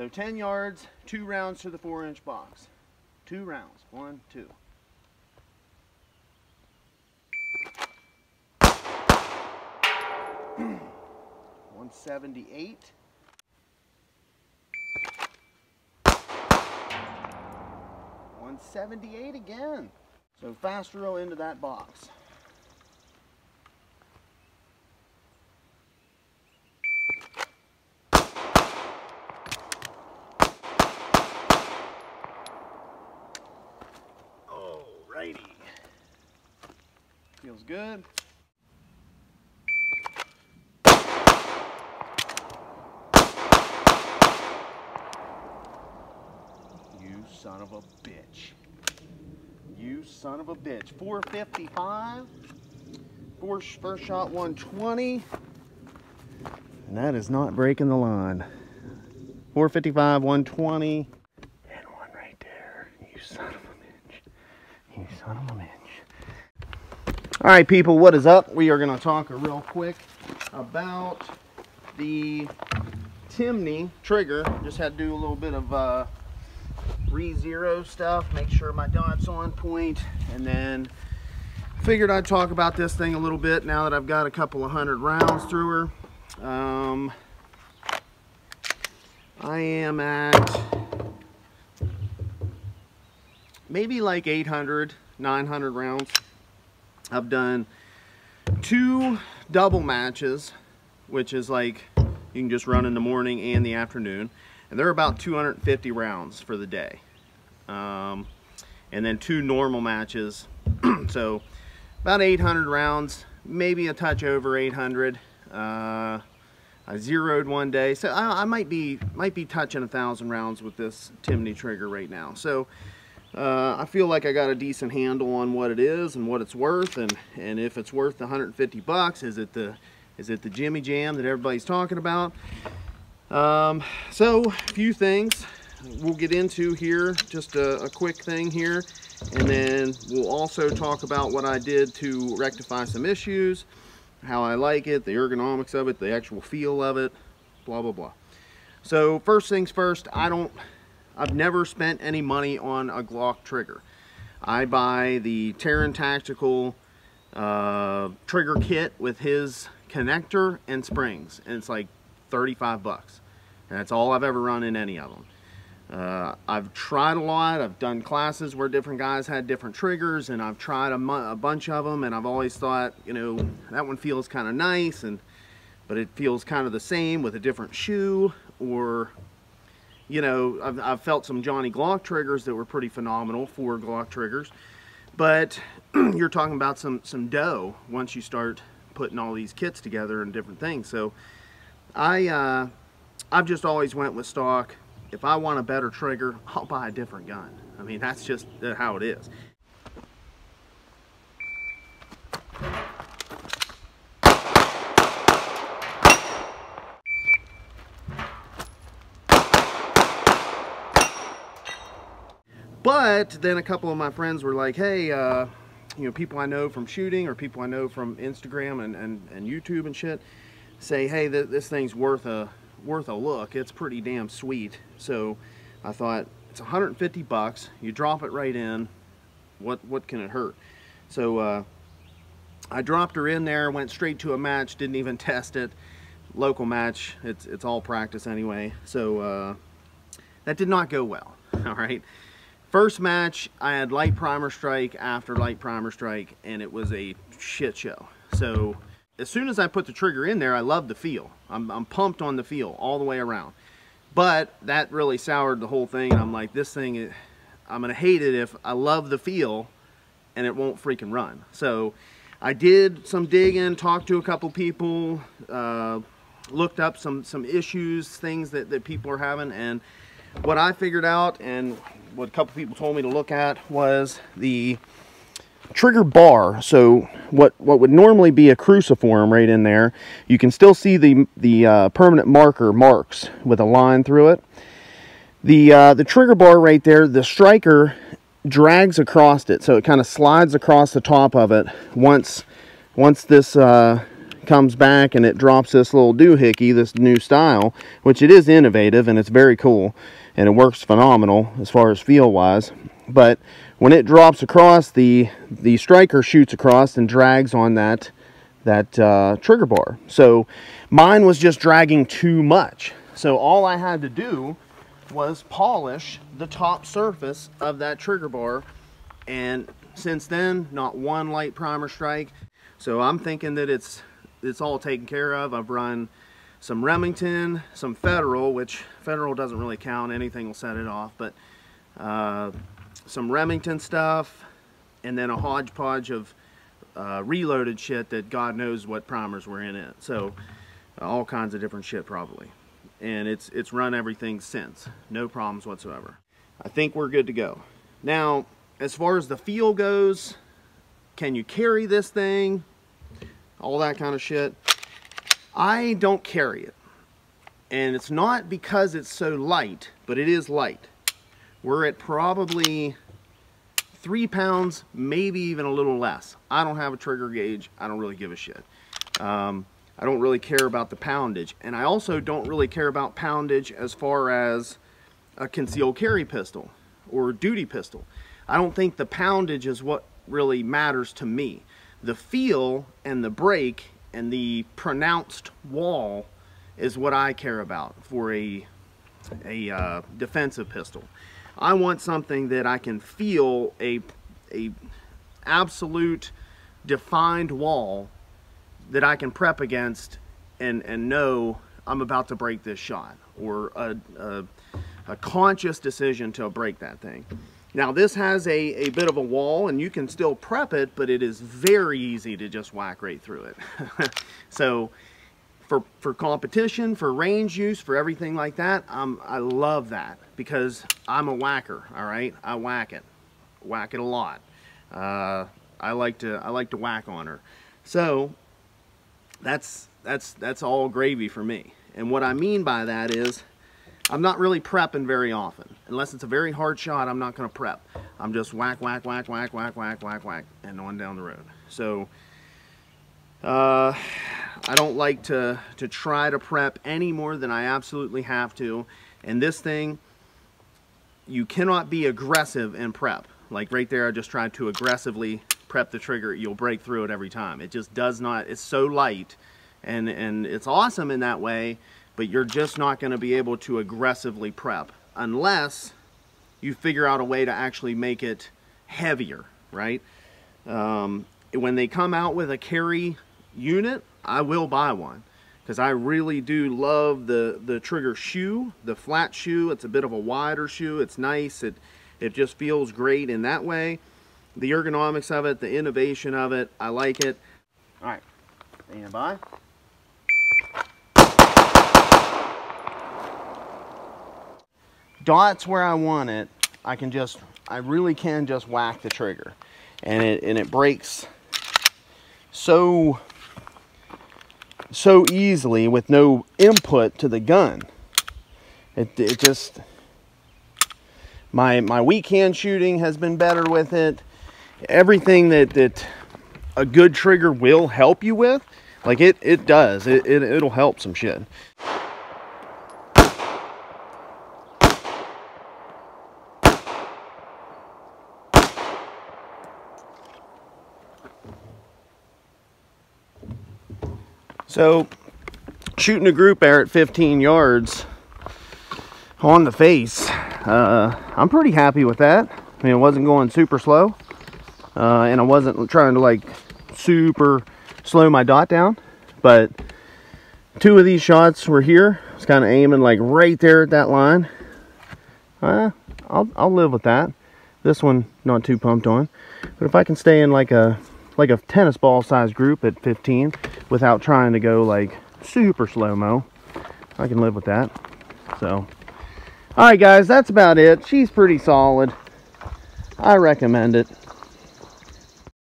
So 10 yards, 2 rounds to the 4-inch box. 2 rounds, 1, 2. $178. $178 again. So fast row into that box. Alrighty. Feels good. You son of a bitch. You son of a bitch. 455. First shot 120. And that is not breaking the line. 455, 120. And one right there. You son of a bitch. You son of a bitch. Alright people, what is up? We are going to talk real quick about the Timney trigger. Just had to do a little bit of re-zero stuff, make sure my dot's on point, and then figured I'd talk about this thing a little bit now that I've got a couple of 100 rounds through her. I am at maybe like 800, 900 rounds. I've done 2 double matches, which is like you can just run in the morning and the afternoon. And they're about 250 rounds for the day. And then 2 normal matches. So about 800 rounds, maybe a touch over 800. I zeroed one day. So I might be touching 1,000 rounds with this Timney trigger right now. So I feel like I got a decent handle on what it is and what it's worth, and if it's worth the 150 bucks, is it the Jimmy Jam that everybody's talking about? So a few things we'll get into here, just a quick thing here, and then we'll also talk about what I did to rectify some issues, how I like it, the ergonomics of it, the actual feel of it, blah blah blah. So first things first, I've never spent any money on a Glock trigger. I buy the Terran Tactical trigger kit with his connector and springs, and it's like 35 bucks, and that's all I've ever run in any of them. I've tried a lot. I've done classes where different guys had different triggers, and I've tried a bunch of them, and I've always thought, you know, that one feels kind of nice, but it feels kind of the same with a different shoe. Or, you know, I've felt some Johnny Glock triggers that were pretty phenomenal, 4 Glock triggers, but you're talking about some dough once you start putting all these kits together and different things. So I've just always went with stock. If I want a better trigger, I'll buy a different gun. I mean, that's just how it is. But then a couple of my friends were like, hey, you know, people I know from shooting or people I know from Instagram and YouTube and shit say, hey, this thing's worth a look. It's pretty damn sweet. So I thought, it's 150 bucks. You drop it right in. What can it hurt? So I dropped her in there, went straight to a match, didn't even test it. Local match. It's all practice anyway. So that did not go well. All right. First match, I had light primer strike after light primer strike, and it was a shit show. So as soon as I put the trigger in there, I loved the feel. I'm pumped on the feel all the way around. But that really soured the whole thing. I'm like, this thing, I'm gonna hate it if I love the feel and it won't freaking run. So I did some digging, talked to a couple people, looked up some issues, things that people are having, and what I figured out and what a couple people told me to look at was the trigger bar. So what would normally be a cruciform right in there, you can still see the permanent marks with a line through it. The trigger bar right there, the striker drags across it, so it kind of slides across the top of it once this kind comes back and it drops this little doohickey, this new style, which it is innovative and it's very cool and it works phenomenal as far as feel wise. But when it drops across, the striker shoots across and drags on that trigger bar. So mine was just dragging too much. So all I had to do was polish the top surface of that trigger bar, and since then, not one light primer strike. So I'm thinking that it's all taken care of. I've run some Remington, some Federal, which Federal doesn't really count, anything will set it off, but some Remington stuff, and then a hodgepodge of reloaded shit that God knows what primers were in it. So all kinds of different shit probably. And it's run everything since. No problems whatsoever. I think we're good to go. Now, as far as the feel goes, can you carry this thing? All that kind of shit. I don't carry it. And it's not because it's so light, but it is light. We're at probably 3 pounds, maybe even a little less. I don't have a trigger gauge. I don't really give a shit. I don't really care about the poundage. And I also don't really care about poundage as far as a concealed carry pistol or duty pistol. I don't think the poundage is what really matters to me. The feel and the break and the pronounced wall is what I care about for a defensive pistol. I want something that I can feel a absolute defined wall that I can prep against and know I'm about to break this shot, or a conscious decision to break that thing. Now this has a bit of a wall and you can still prep it, but it is very easy to just whack right through it. So for competition, for range use, for everything like that, I love that because I'm a whacker, all right? I whack it a lot. I like to whack on her. So that's all gravy for me. And what I mean by that is I'm not really prepping very often. Unless it's a very hard shot, I'm not going to prep. I'm just whack, whack, whack, whack, whack, whack, whack, whack, and on down the road. So I don't like to try to prep any more than I absolutely have to. And this thing, you cannot be aggressive in prep. Like right there, I just tried to aggressively prep the trigger. You'll break through it every time. It just does not. It's so light, and it's awesome in that way, but you're just not going to be able to aggressively prep unless you figure out a way to actually make it heavier, right? When they come out with a carry unit, I will buy one because I really do love the trigger shoe, the flat shoe. It's a bit of a wider shoe. It's nice. It just feels great in that way. The ergonomics of it, the innovation of it, I like it. All right, stand by. Dots where I want it, I really can just whack the trigger, and it breaks so easily with no input to the gun. It just, my weak hand shooting has been better with it. Everything that a good trigger will help you with, like it does. It'll help some shit. So, shooting a group air at 15 yards on the face, I'm pretty happy with that. I mean, it wasn't going super slow, and I wasn't trying to like super slow my dot down, but 2 of these shots were here. I was kind of aiming like right there at that line. I'll live with that. This one, not too pumped on, but if I can stay in like a tennis ball size group at 15 without trying to go like super slow-mo, I can live with that. So, all right guys, that's about it. She's pretty solid. I recommend it.